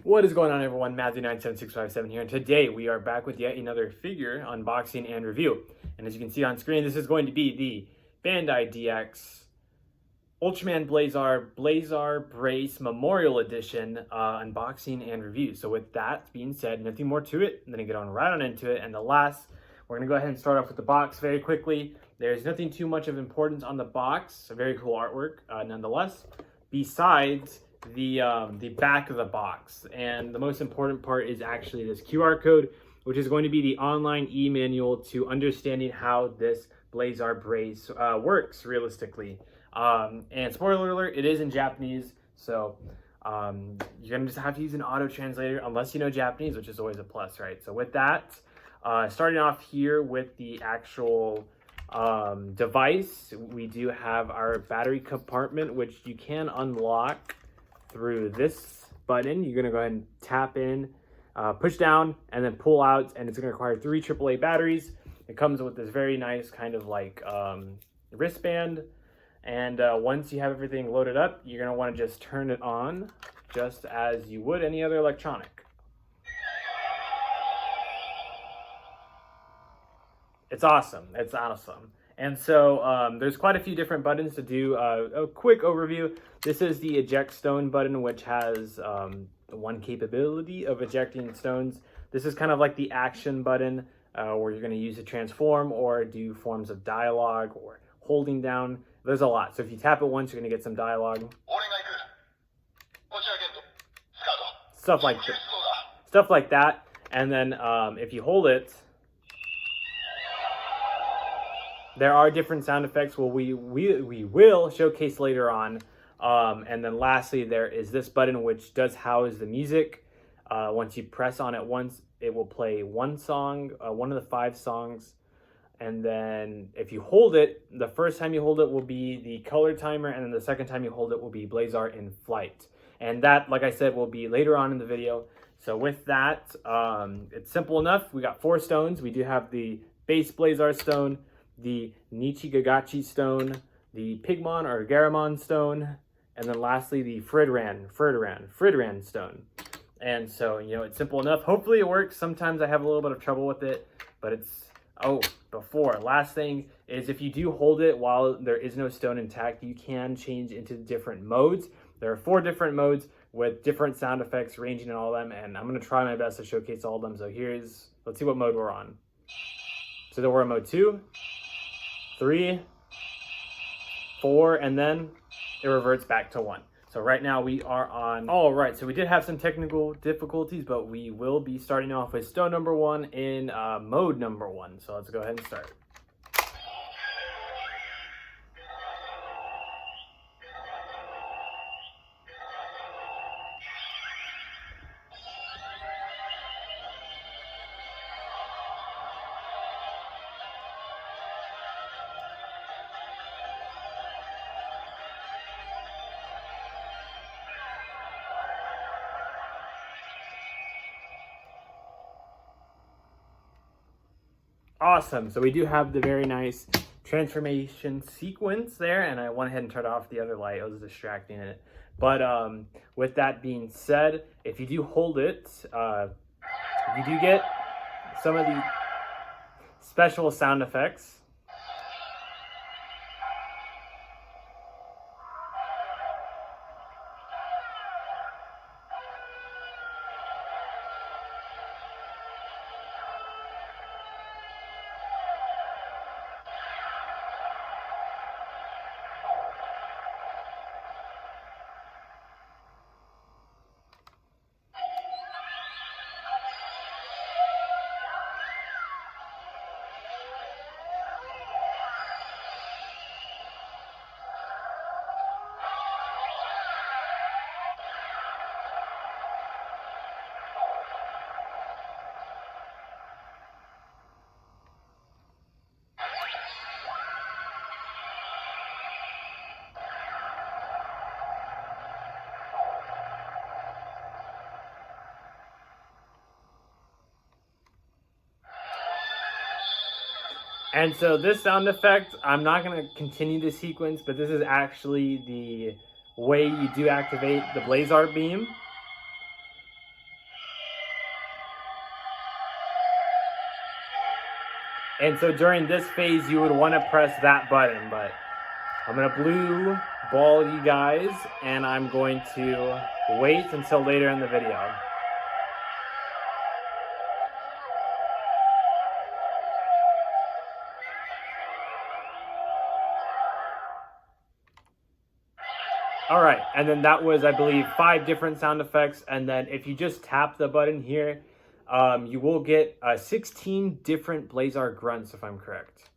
What is going on, everyone? Matthew97657 here, and today we are back with yet another figure unboxing and review. And as you can see on screen, this is going to be the Bandai DX Ultraman Blazar Blazar Brace Memorial Edition unboxing and review. So with that being said, nothing more to it. I'm going to get on right on into it. And the last, we're going to go ahead and start off with the box very quickly. There's nothing too much of importance on the box. A very cool artwork nonetheless. Besides the back of the box, and the most important part is actually this QR code, which is going to be the online e-manual to understanding how this Blazar brace works realistically. And spoiler alert, it is in Japanese, so you're gonna just have to use an auto translator unless you know Japanese, which is always a plus, right? So with that, starting off here with the actual device, we do have our battery compartment, which you can unlock through this button. You're gonna go ahead and tap in, push down, and then pull out, and it's gonna require 3 AAA batteries. It comes with this very nice kind of like wristband, and once you have everything loaded up, you're gonna want to just turn it on, just as you would any other electronic. It's awesome. It's awesome. And so there's quite a few different buttons to do. A quick overview. This is the eject stone button, which has one capability of ejecting stones. This is kind of like the action button where you're going to use to transform or do forms of dialogue or holding down. There's a lot. So if you tap it once, you're going to get some dialogue. Stuff like that. And then if you hold it, there are different sound effects we will showcase later on. And then lastly, there is this button, which does house the music. Once you press on it once, it will play one song, one of the 5 songs. And then if you hold it, the first time you hold it will be the color timer, and then the second time you hold it will be Blazar in flight. And that, like I said, will be later on in the video. So with that, it's simple enough. We got 4 stones. We do have the base Blazar stone, the Nijikagachi stone, the Pigmon or Garamon stone, and then lastly the Firdran stone. And so, you know, it's simple enough. Hopefully it works. Sometimes I have a little bit of trouble with it, but it's, last thing is, if you do hold it while there is no stone intact, you can change into different modes. There are 4 different modes with different sound effects ranging in all of them, and I'm going to try my best to showcase all of them. So let's see what mode we're on. So then we're in mode 2, 3, 4, and then it reverts back to 1. So right now we are on. All right, so we did have some technical difficulties, but we will be starting off with stone number 1 in mode number 1. So let's go ahead and start. Awesome. So we do have the very nice transformation sequence there, and I went ahead and turned off the other light. I was distracting it. But with that being said, if you do hold it, you do get some of the special sound effects. And so this sound effect, I'm not going to continue the sequence, but this is actually the way you do activate the Blazar beam. And so during this phase, you would want to press that button, but I'm going to blue ball you guys, and I'm going to wait until later in the video. All right, and then that was, I believe, 5 different sound effects. And then if you just tap the button here, you will get 16 different Blazar grunts, if I'm correct.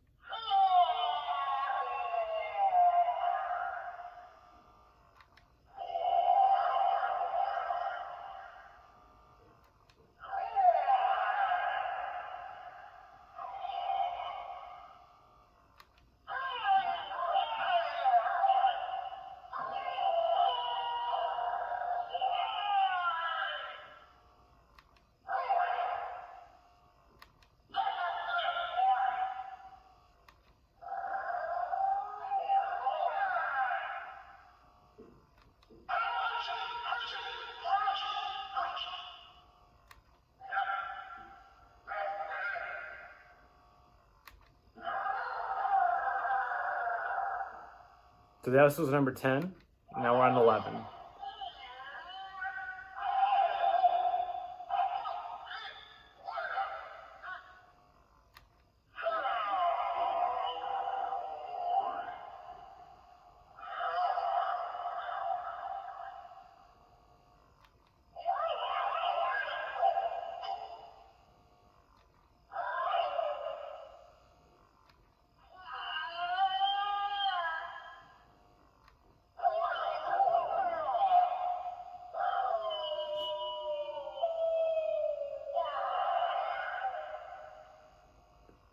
So that was number 10. Now we're on 11.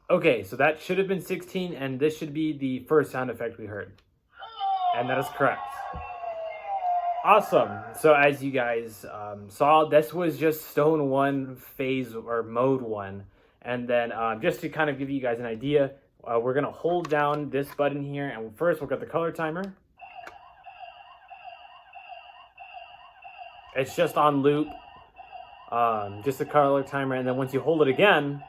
Okay, so that should have been 16, and this should be the first sound effect we heard. And that is correct. Awesome. So as you guys saw, this was just Stone 1 phase, or Mode 1. And then just to kind of give you guys an idea, we're going to hold down this button here, and first we'll get the color timer. It's just on loop, just the color timer, and then once you hold it again,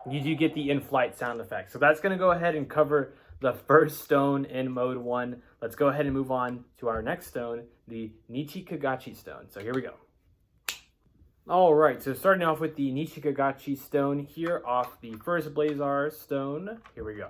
you do get the in-flight sound effect. So that's going to go ahead and cover the first stone in Mode 1. Let's go ahead and move on to our next stone, the Nijikagachi stone. So here we go. All right, so starting off with the Nijikagachi stone here off the first Blazar stone. Here we go.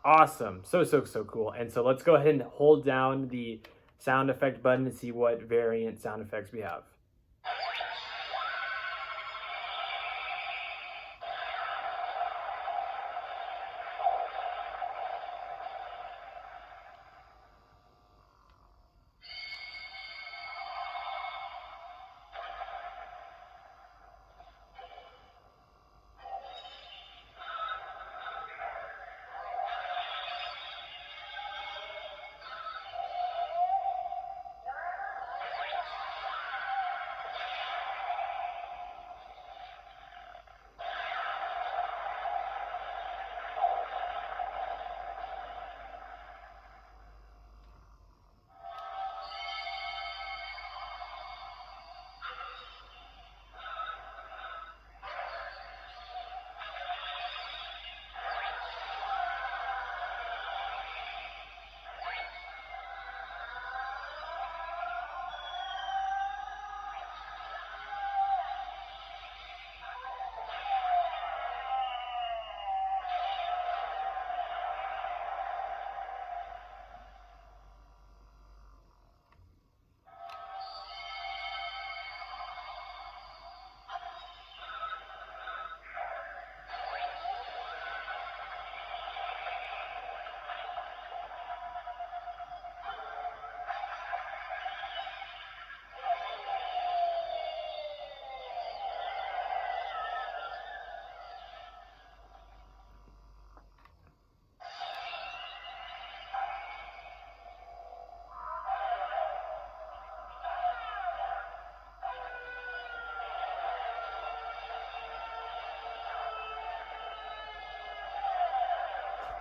Awesome. So cool. And so let's go ahead and hold down the sound effect button to see what variant sound effects we have.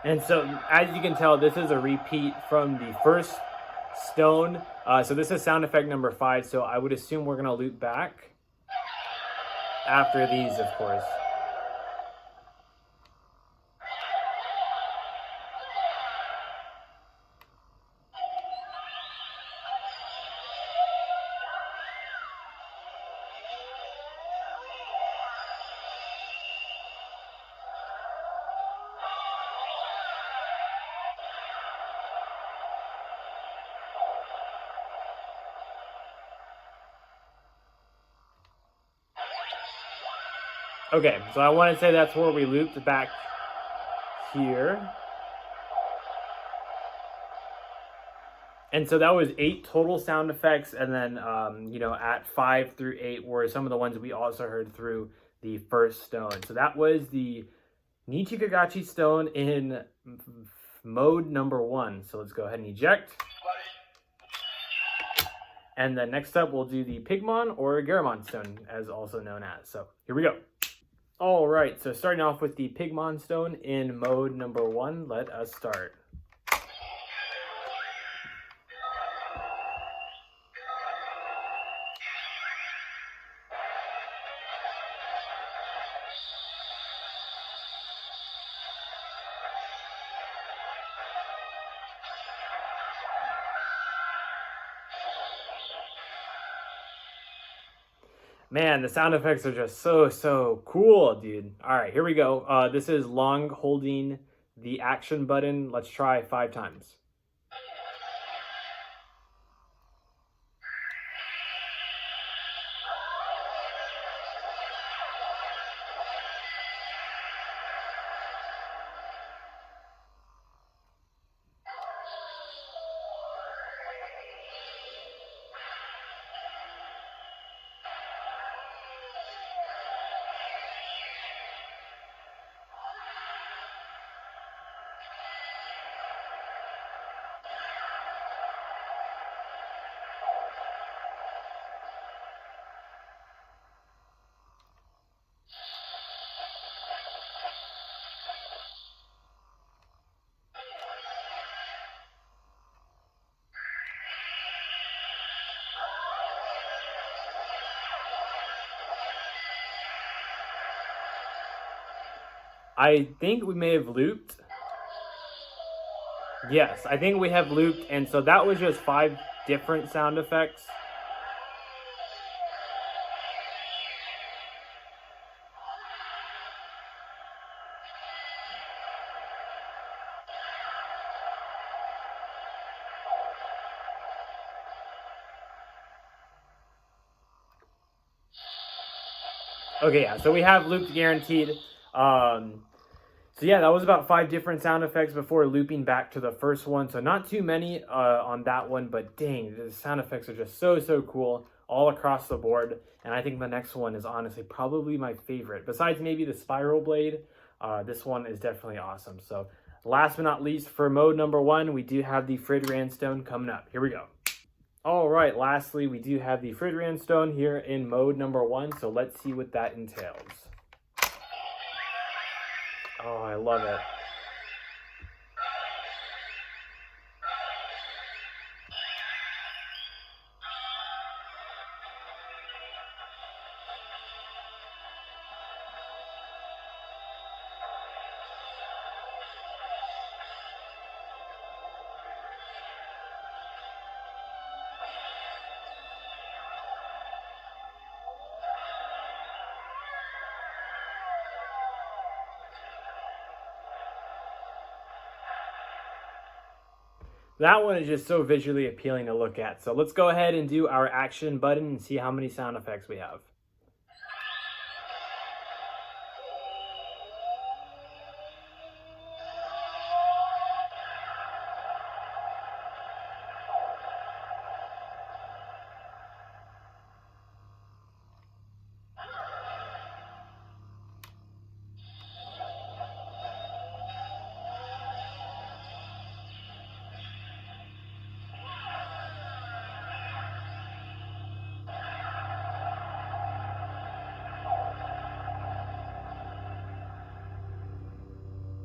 And so, as you can tell, this is a repeat from the first stone. So this is sound effect number 5. So I would assume we're gonna loop back after these, of course. Okay, so I want to say that's where we looped back here. And so that was 8 total sound effects, and then, you know, at 5 through 8 were some of the ones we also heard through the first stone. So that was the Nijikagachi stone in mode number 1. So let's go ahead and eject. And then next up, we'll do the Pigmon or Garamond stone, as also known as. So here we go. All right, so starting off with the Pigmon stone in mode number 1, let us start. Man, the sound effects are just so cool, dude. All right, here we go. This is long holding the action button. Let's try 5 times. I think we may have looped. Yes, I think we have looped, and so that was just 5 different sound effects. Okay, yeah, so we have looped guaranteed. So yeah, that was about 5 different sound effects before looping back to the first one. So not too many on that one, but dang, the sound effects are just so cool all across the board. And I think the next one is honestly probably my favorite. Besides maybe the Spiral Blade, this one is definitely awesome. So last but not least, for mode number 1, we do have the Firdran stone coming up. Here we go. All right, lastly, we do have the Firdran stone here in mode number 1. So let's see what that entails. Oh, I love it. That one is just so visually appealing to look at. So let's go ahead and do our action button and see how many sound effects we have.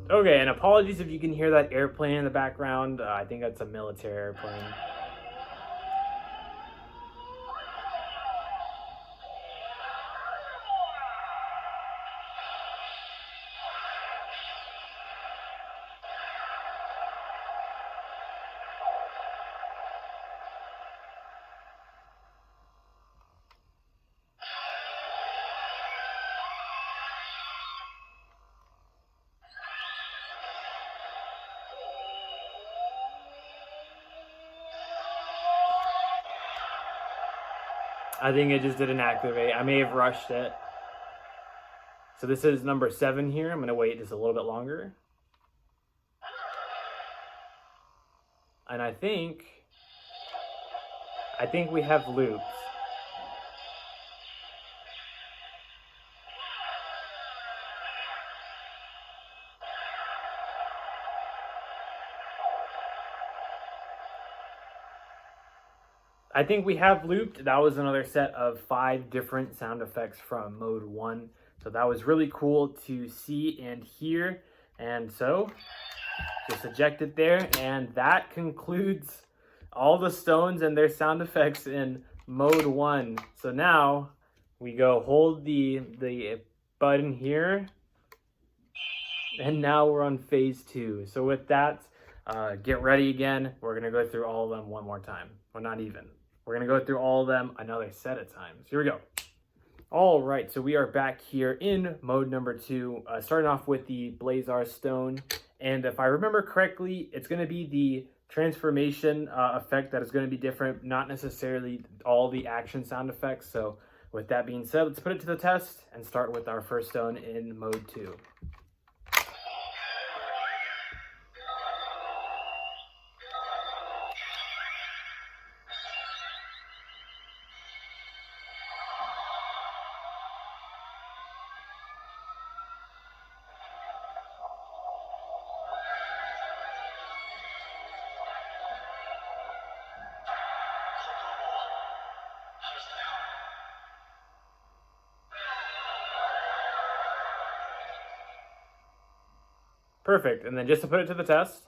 Okay, and apologies if you can hear that airplane in the background. I think that's a military airplane. I think it just didn't activate. I may have rushed it. So this is number 7 here. I'm going to wait just a little bit longer. And I think we have loops. I think we have looped. That was another set of 5 different sound effects from mode 1. So that was really cool to see and hear. And so just eject it there. And that concludes all the stones and their sound effects in mode 1. So now we go hold the button here. And now we're on phase 2. So with that, get ready again. We're going to go through all of them one more time. Well, not even. We're going to go through all of them another set of times. Here we go. All right, so we are back here in mode number 2, starting off with the Blazar stone. And if I remember correctly, it's going to be the transformation effect that is going to be different, not necessarily all the action sound effects. So with that being said, let's put it to the test and start with our first stone in mode 2. Perfect. And then just to put it to the test.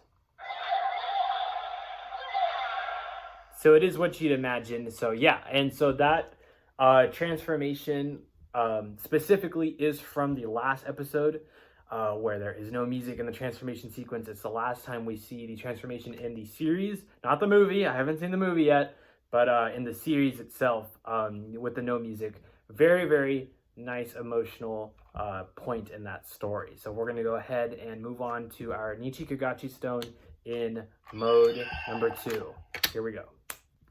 So it is what you'd imagine. So yeah, and so that transformation specifically is from the last episode where there is no music in the transformation sequence. It's the last time we see the transformation in the series, not the movie. I haven't seen the movie yet, but in the series itself with the no music. Very, very nice emotional point in that story. So we're going to go ahead and move on to our Nijikagachi stone in mode number 2. Here we go.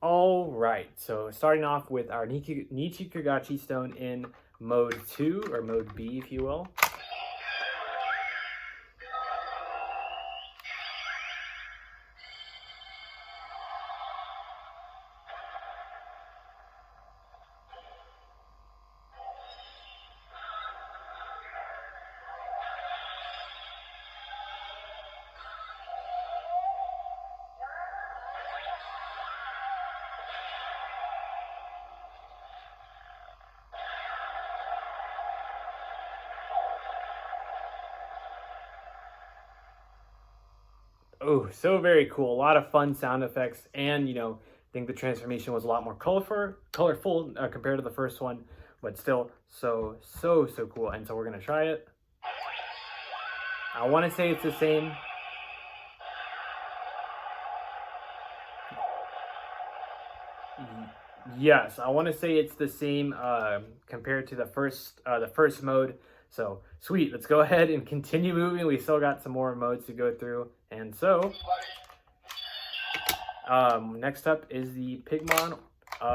All right, so starting off with our Nijikagachi stone in mode 2, or mode B, if you will. Oh, so very cool. A lot of fun sound effects. And, I think the transformation was a lot more colorful compared to the first one. But still so cool. And so we're going to try it. I want to say it's the same. Yes, I want to say it's the same compared to the first mode. So sweet, let's go ahead and continue moving. We still got some more modes to go through. And so next up is the Pigmon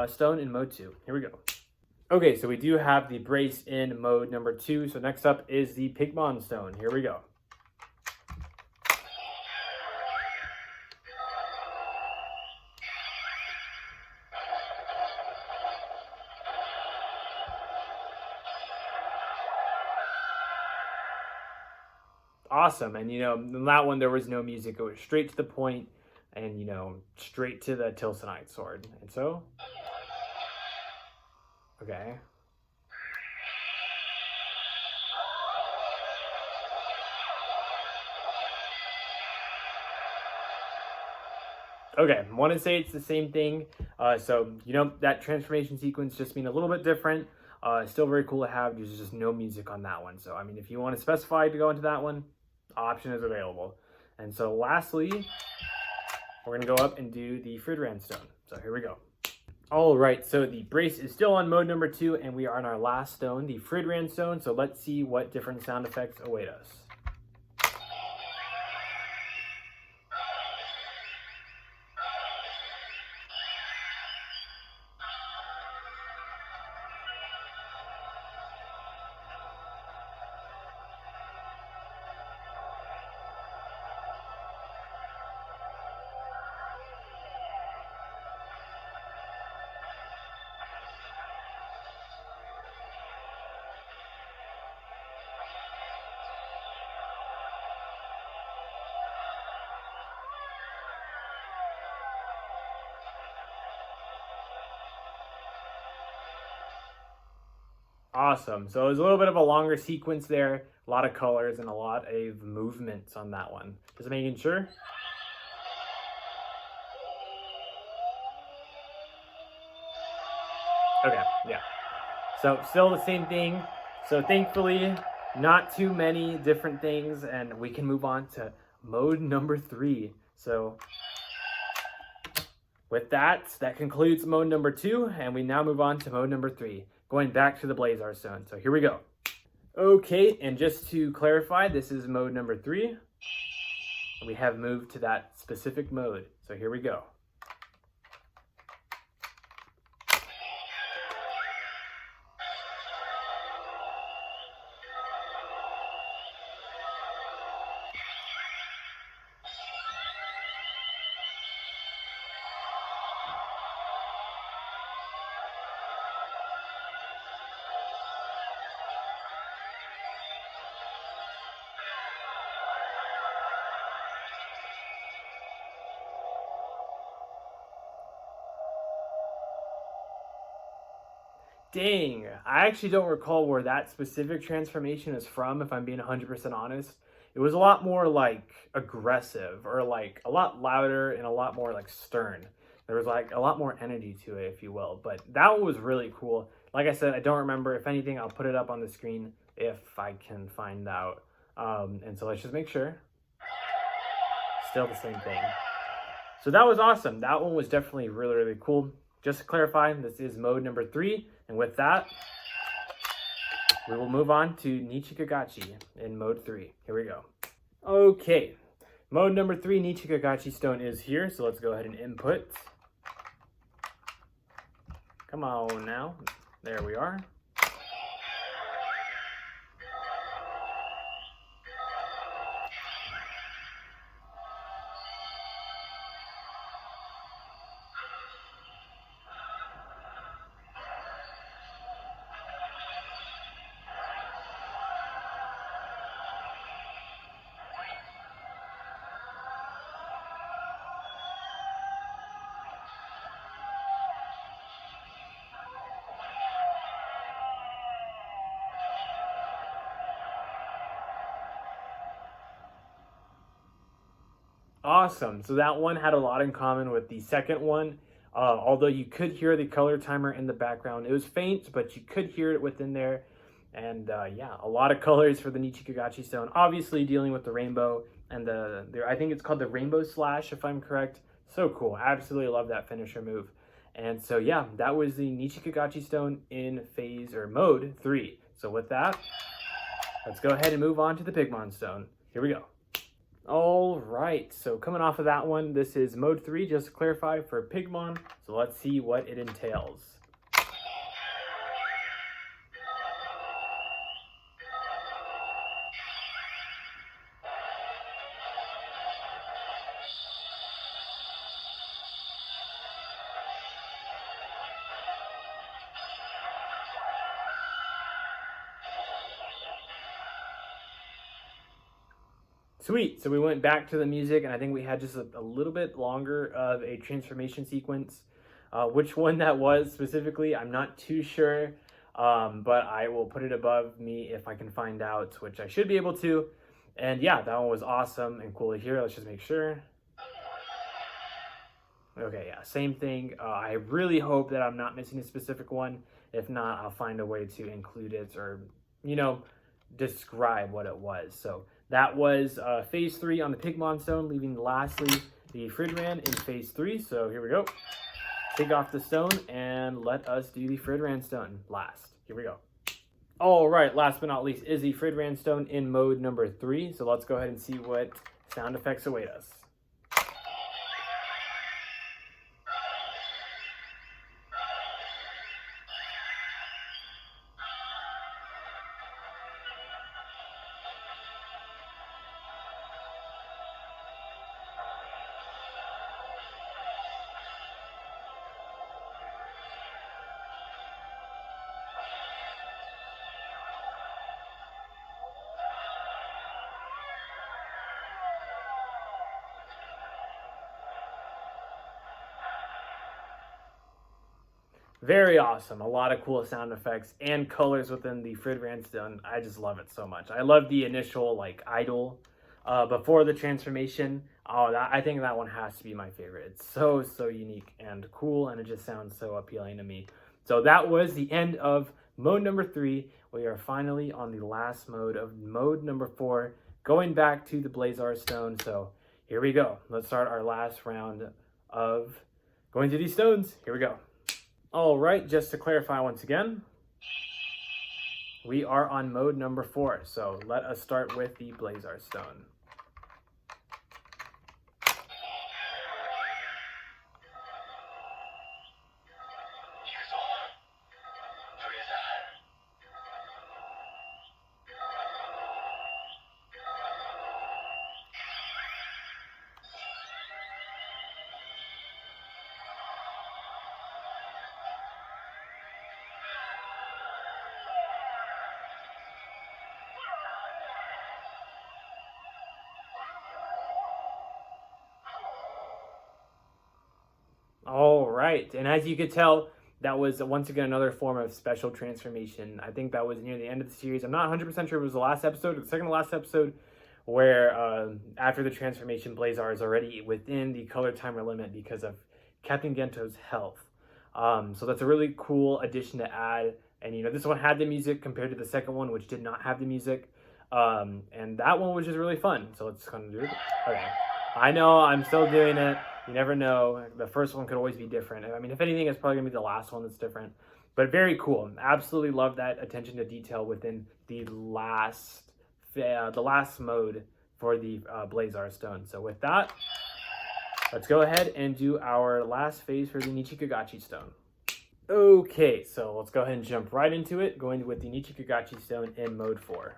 stone in mode 2. Here we go. Okay, so we do have the brace in mode number 2. So next up is the Pigmon stone. Here we go. Awesome. And in that one there was no music. It was straight to the point and straight to the Tilsonite sword. And so okay. Okay, I want to say it's the same thing. So, you know, that transformation sequence just being a little bit different. Still very cool to have. There's just no music on that one. So, I mean, if you want to specify to go into that one, option is available. And so lastly, we're going to go up and do the Firdran stone. So here we go. All right, so the brace is still on mode number 2, and we are on our last stone, the Firdran stone. So let's see what different sound effects await us. Awesome. So it was a little bit of a longer sequence there, a lot of colors and a lot of movements on that one. Just making sure. Okay, yeah. So still the same thing. So thankfully, not too many different things, and we can move on to mode number 3. So with that, that concludes mode number 2, and we now move on to mode number 3, going back to the Blazar stone. So here we go. Okay, and just to clarify, this is mode number 3. We have moved to that specific mode. So here we go. Dang, I actually don't recall where that specific transformation is from, if I'm being 100% honest. It was a lot more like aggressive, or like a lot louder and a lot more like stern. There was like a lot more energy to it, if you will. But that one was really cool. Like I said, I don't remember. If anything, I'll put it up on the screen if I can find out. And so let's just make sure. Still the same thing. So that was awesome. That one was definitely really, really cool. Just to clarify, this is mode number 3. And with that, we will move on to Nijikagachi in mode 3. Here we go. Okay, mode number 3, Nijikagachi stone is here. So let's go ahead and input. Come on now. There we are. Awesome. So that one had a lot in common with the second one. Although you could hear the color timer in the background. It was faint, but you could hear it within there. And yeah, a lot of colors for the Nijikagachi stone. Obviously dealing with the rainbow and I think it's called the rainbow slash, if I'm correct. So cool. Absolutely love that finisher move. And so yeah, that was the Nijikagachi stone in phase or mode 3. So with that, let's go ahead and move on to the Pigmon stone. Here we go. All right, so coming off of that one, this is mode 3, just to clarify, for Pigmon. So let's see what it entails. Sweet, so we went back to the music, and I think we had just a little bit longer of a transformation sequence. Which one that was specifically, I'm not too sure, but I will put it above me if I can find out, which I should be able to. And yeah, that one was awesome and cool to hear. Let's just make sure. Okay, yeah, same thing. I really hope that I'm not missing a specific one. If not, I'll find a way to include it or, you know, describe what it was. So that was phase 3 on the Pigmon stone, leaving lastly the Firdran in phase 3. So here we go. Take off the stone and let us do the Firdran stone last. Here we go. All right, last but not least is the Firdran stone in mode number 3. So let's go ahead and see what sound effects await us. Very awesome. A lot of cool sound effects and colors within the Firdran stone. I just love it so much. I love the initial like idol before the transformation. Oh, I think that one has to be my favorite. It's so unique and cool, and it just sounds so appealing to me. So that was the end of mode number 3. We are finally on the last mode of mode number 4, going back to the Blazar stone. So here we go. Let's start our last round of going through these stones. Here we go. All right, just to clarify once again, we are on mode number 4. So let us start with the Blazar stone. All right, and as you could tell, that was once again another form of special transformation. I think that was near the end of the series. I'm not 100% sure if it was the last episode or the second to last episode, where after the transformation, Blazar is already within the color timer limit because of Captain Gento's health. So that's a really cool addition to add. And you know, this one had the music compared to the second one, which did not have the music. And that one was just really fun. So let's kind of do it. Okay. I know I'm still doing it. You never know. The first one could always be different. I mean, if anything, it's probably going to be the last one that's different. But very cool. Absolutely love that attention to detail within the last mode for the Blazar stone. So with that, let's go ahead and do our last phase for the Nijikagachi stone. Okay, so let's go ahead and jump right into it, going with the Nijikagachi stone in mode 4.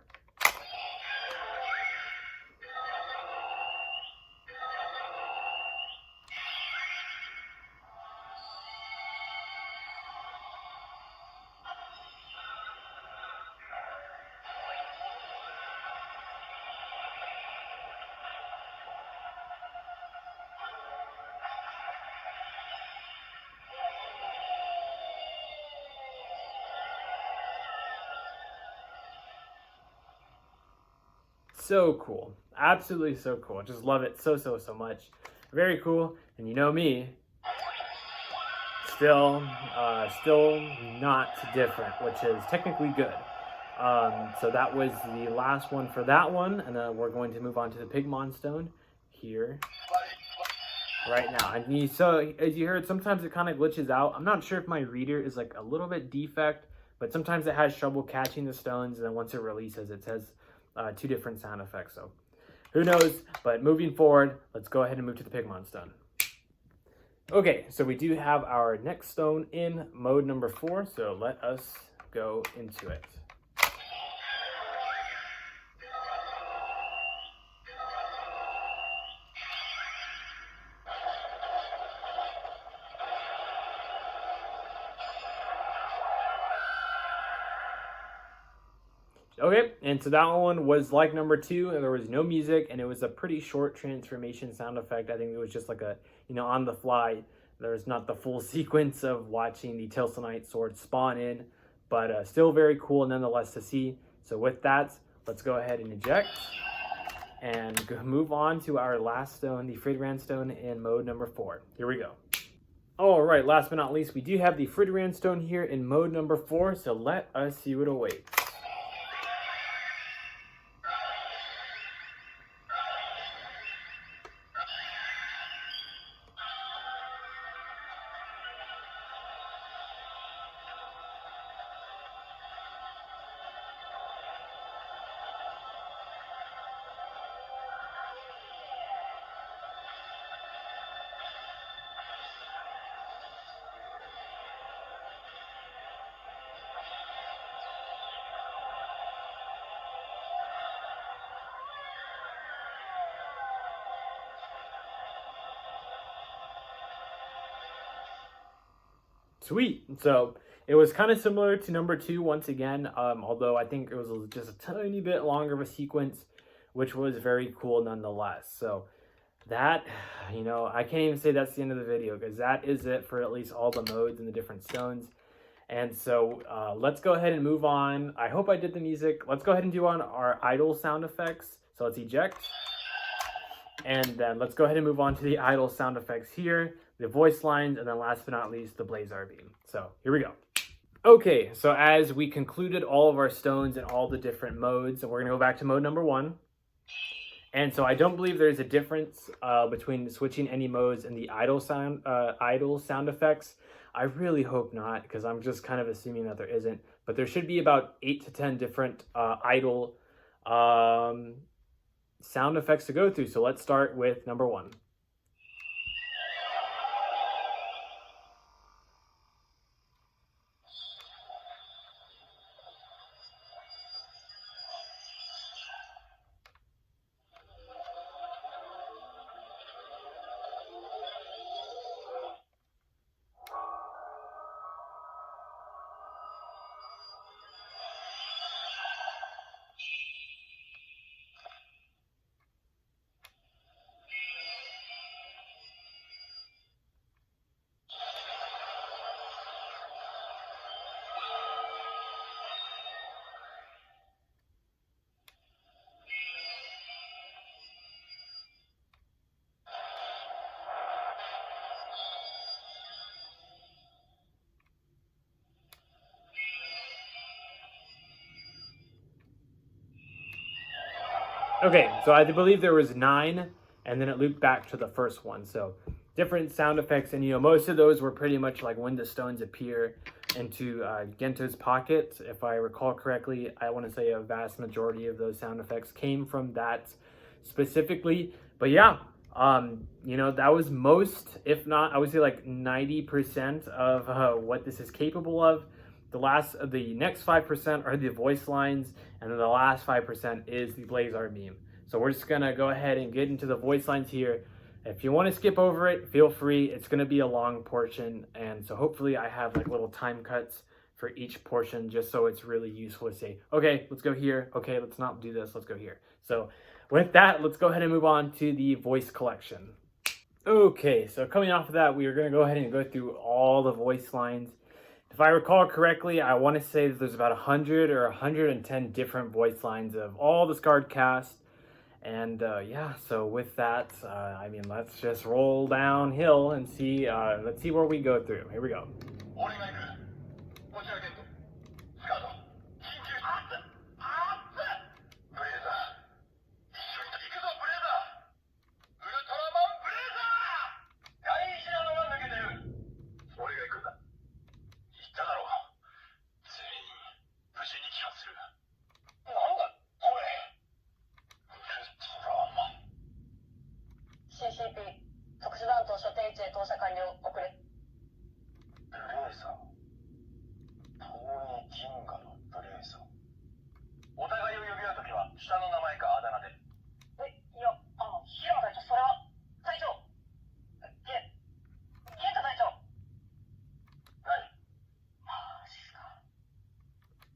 So cool. Absolutely so cool. Just love it so much. Very cool. And you know me, still not different, which is technically good. So that was the last one for that one, and then we're going to move on to the Pigmon stone here right now. And so as you heard, sometimes it kind of glitches out. I'm not sure if my reader is like a little bit defect, but sometimes it has trouble catching the stones, and then once it releases, it says 2 different sound effects. So who knows? But moving forward, let's go ahead and move to the Pigmon stone. Okay, so we do have our next stone in mode number 4, so let us go into it. Okay, and so that one was like number 2, and there was no music, and it was a pretty short transformation sound effect. I think it was just like a, on the fly. There's not the full sequence of watching the Tilsonite sword spawn in, but still very cool nonetheless to see. So with that, let's go ahead and eject and move on to our last stone, the Firdran stone in mode number 4. Here we go. All right, last but not least, we do have the Firdran stone here in mode number 4, so let us see what awaits. Sweet. So it was kind of similar to number 2 once again, although I think it was just a tiny bit longer of a sequence, which was very cool nonetheless. So that, I can't even say that's the end of the video, because that is it for at least all the modes and the different stones. And so let's go ahead and move on. I hope I did the music. Let's go ahead and do on our idle sound effects. So let's eject. And then let's go ahead and move on to the idle sound effects here, the voice lines, and then last but not least, the Blazar beam. So here we go. Okay, so as we concluded all of our stones and all the different modes, and we're gonna go back to mode number 1. And so I don't believe there's a difference between switching any modes and the idle sound effects. I really hope not, because I'm just kind of assuming that there isn't. But there should be about 8 to 10 different idle sound effects to go through. So let's start with number 1. Okay, so I believe there was 9, and then it looped back to the first one. So different sound effects, and most of those were pretty much like when the stones appear into Gento's pocket. If I recall correctly, I want to say a vast majority of those sound effects came from that specifically. But yeah, that was most, if not, I would say like 90% of what this is capable of. The next 5% are the voice lines, and then the last 5% is the Blazar beam. So we're just gonna go ahead and get into the voice lines here. If you want to skip over it, feel free. It's gonna be a long portion, and so hopefully I have like little time cuts for each portion, just so it's really useful to say, okay, let's go here. Okay, let's not do this. Let's go here. So with that, let's go ahead and move on to the voice collection. Okay, so coming off of that, we are gonna go ahead and go through all the voice lines. If I recall correctly, I want to say that there's about 100 or 110 different voice lines of all the Scarred cast. And yeah, so with that, let's just roll downhill and see, let's see where we go through. Here we go. CCP 特殊弾頭所定位置へ投射完了。遅れ。ブレーザー。遠い銀河のブレーザー。お互いを呼び合うときは下の名前かあだ名で。いや、平野隊長、それは隊長。ゲンタ隊長。何？マジっすか。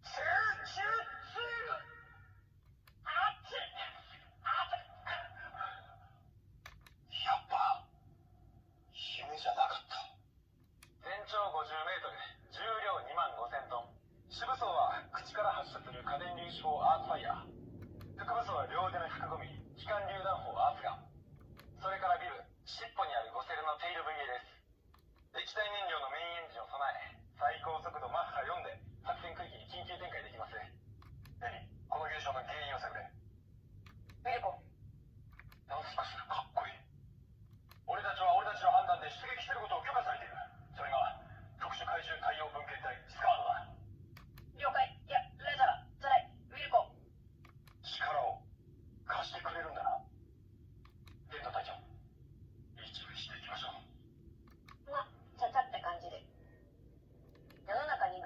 シュー。あっち。やっぱ夢じゃなかった。全長50メートル、重量2万5000トン。主武装は口から発射する家電粒子砲アーツファイヤー。副武装は両腕の105ミリ機関榴弾砲アーツガン。それからビル、尻尾にある5セルのテイル VA です。敵液体燃料のメインエンジンを備え、最高速度マッハ4で作戦区域に緊急展開できます。エリ、この現象の原因を探れ。ミルコ。なんすかそれ、かっこいい。俺たちは俺たちの判断で出撃することを許可されている。それが特殊怪獣対応分遣隊スカードだ。了解。いや、レザー、ザライ、ウィルコ。力を貸してくれるんだな。デント隊長、一部していきましょう。ま、ちゃちゃって感じで。世の中に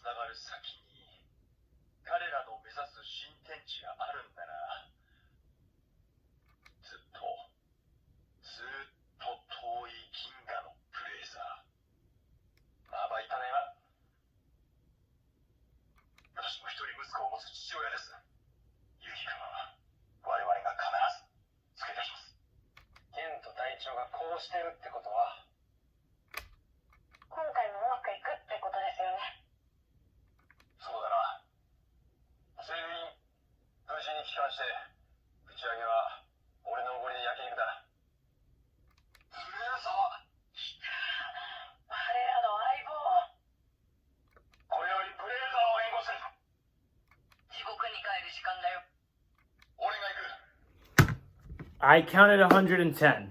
つながる先に彼らの目指す新天地があるんだな。ずっと遠い銀河のブレイザー。まばいたねな。私も一人息子を持つ父親です。ユキ君は我々が必ずつけてきます。ケンと隊長がこうしてるってことは、今回もうまくいくってことですよね。そうだな。全員無事に帰還して、打ち上げは俺のおごりで焼肉だ。ブレーザー。我らの相棒。これよりブレーザーを援護する。地獄に帰る時間だよ。俺が行く。I counted 110.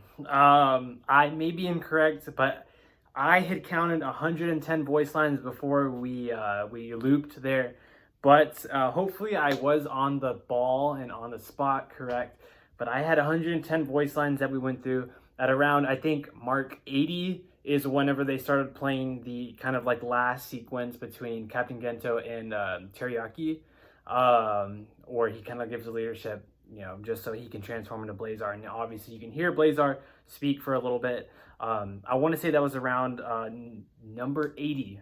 I may be incorrect, but I had counted 110 voice lines before we looped there. But hopefully I was on the ball and on the spot correct. But I had 110 voice lines that we went through at around, I think, mark 80 is whenever they started playing the kind of like last sequence between Captain Gento and Teriyaki, or he kind of gives the leadership, you know, just so he can transform into Blazar. And obviously you can hear Blazar speak for a little bit. I want to say that was around number 80,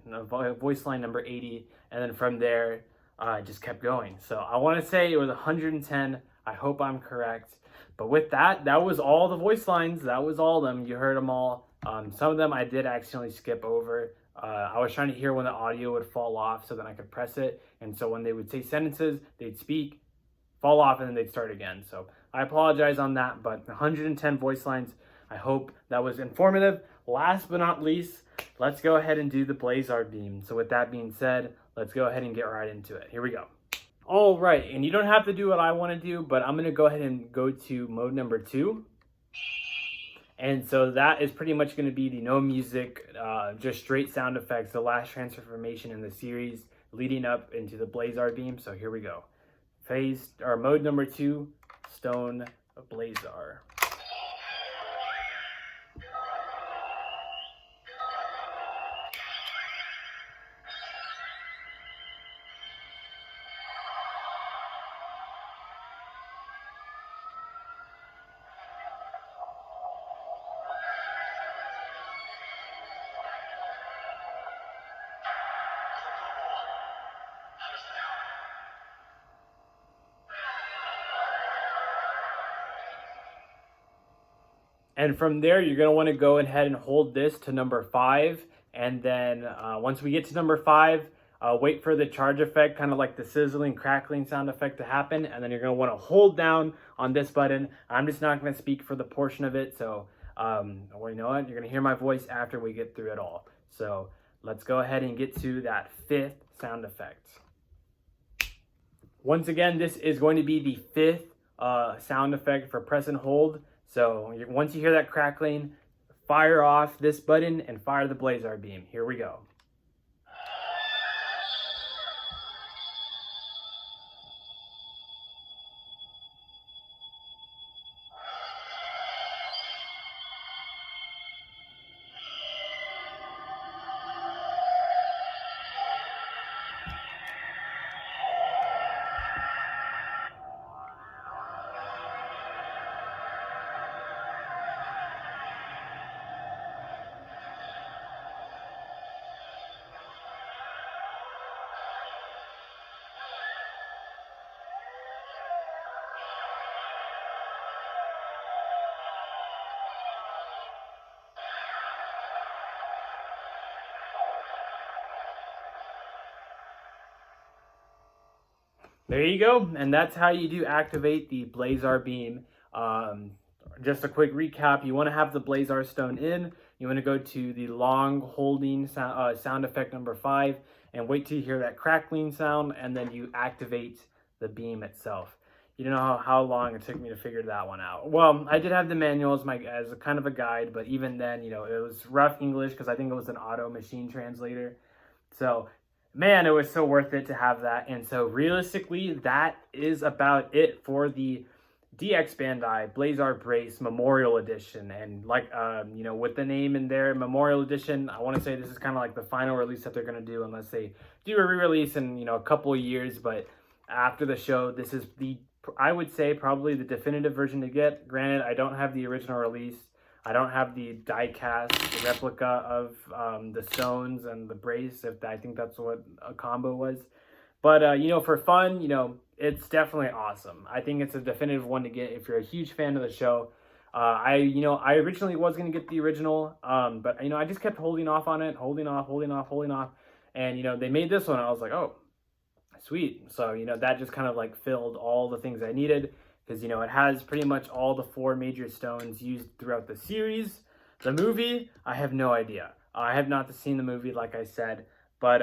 voice line number 80. And then from there, it just kept going. So I want to say it was 110. I hope I'm correct. But with that, that was all the voice lines. That was all of them. You heard them all. Some of them I did accidentally skip over. I was trying to hear when the audio would fall off so then I could press it. And so when they would say sentences, they'd speak, fall off, and then they'd start again. So I apologize on that, but 110 voice lines. I hope that was informative. Last but not least, let's go ahead and do the Blazar beam. So with that being said, let's go ahead and get right into it. Here we go. All right, and you don't have to do what I want to do, but I'm going to go ahead and go to mode number 2. And so that is pretty much going to be the no music, just straight sound effects, the last transformation in the series leading up into the Blazar beam. So here we go. Phase, or mode number 2, Stone Blazar. And from there, you're going to want to go ahead and hold this to number 5. And then once we get to number 5, wait for the charge effect, kind of like the sizzling, crackling sound effect to happen. And then you're going to want to hold down on this button. I'm just not going to speak for the portion of it. So, well, you know what? You're going to hear my voice after we get through it all. So let's go ahead and get to that 5th sound effect. Once again, this is going to be the 5th sound effect for press and hold. So once you hear that crackling, fire off this button and fire the Blazar beam. Here we go. There you go, and that's how you do activate the Blazar beam. Just a quick recap, you want to have the Blazar stone in, you want to go to the long holding sound effect number 5, and wait till you hear that crackling sound, and then you activate the beam itself. You don't know how long it took me to figure that one out. Well, I did have the manual as a kind of a guide, but even then, you know, it was rough English because I think it was an auto machine translator. So man, it was so worth it to have that. And so realistically, that is about it for the DX Bandai Blazar Brace Memorial Edition, and like you know, with the name in there, Memorial Edition, I want to say this is kind of like the final release that they're gonna do, unless they do a re-release in, you know, a couple of years. But after the show, this is the, I would say, probably the definitive version to get. Granted, I don't have the original release. I don't have the die-cast replica of the stones and the brace, if I think that's what a combo was. But, you know, for fun, you know, it's definitely awesome. I think it's a definitive one to get if you're a huge fan of the show. I originally was going to get the original, but, you know, I just kept holding off on it, holding off. And, you know, they made this one. I was like, oh, sweet. So, you know, that just kind of like filled all the things I needed, because, you know, it has pretty much all the 4 major stones used throughout the series. The movie, I have no idea. I have not seen the movie, like I said. But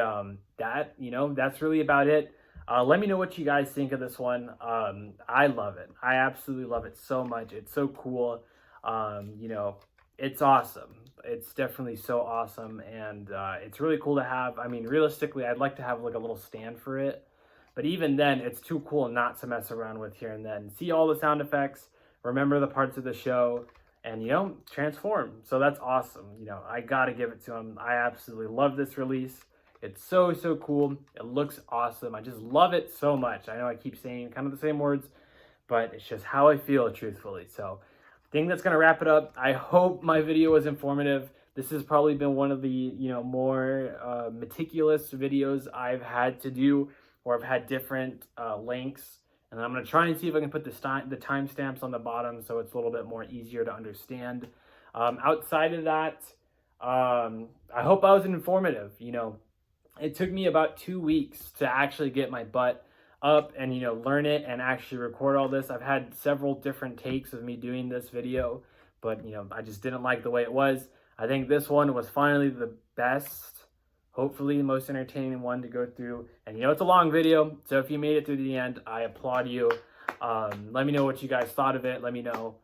that, you know, that's really about it. Let me know what you guys think of this one. I love it. I absolutely love it so much. It's so cool. You know, it's awesome. It's definitely so awesome. And it's really cool to have. I mean, realistically, I'd like to have like a little stand for it. But even then, it's too cool not to mess around with here and then. See all the sound effects, remember the parts of the show, and, you know, transform. So that's awesome. You know, I got to give it to them. I absolutely love this release. It's so, so cool. It looks awesome. I just love it so much. I know I keep saying kind of the same words, but it's just how I feel, truthfully. So I think that's going to wrap it up. I hope my video was informative. This has probably been one of the, you know, more meticulous videos I've had to do, where I've had different links. And I'm going to try and see if I can put the timestamps on the bottom so it's a little bit more easier to understand. Outside of that, I hope I was informative. You know, it took me about 2 weeks to actually get my butt up and, you know, learn it and actually record all this. I've had several different takes of me doing this video, but, you know, I just didn't like the way it was. I think this one was finally the best, hopefully the most entertaining one to go through. And, you know, it's a long video, so if you made it through the end, I applaud you. Let me know what you guys thought of it. Let me know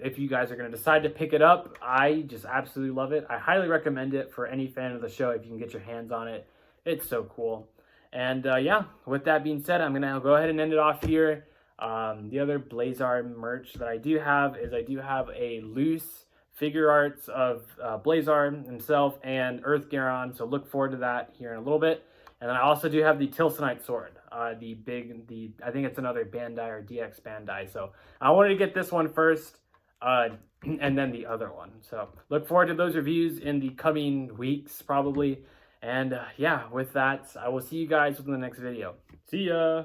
if you guys are going to decide to pick it up. I just absolutely love it. I highly recommend it for any fan of the show if you can get your hands on it. It's so cool. And yeah, with that being said, I'm going to go ahead and end it off here. The other Blazar merch that I do have is I do have a loose figure arts of Blazar himself and Earth Garon, so look forward to that here in a little bit. And then I also do have the Tilsonite sword, I think it's another Bandai or DX Bandai. So I wanted to get this one first, and then the other one. So look forward to those reviews in the coming weeks, probably. And yeah, with that, I will see you guys in the next video. See ya!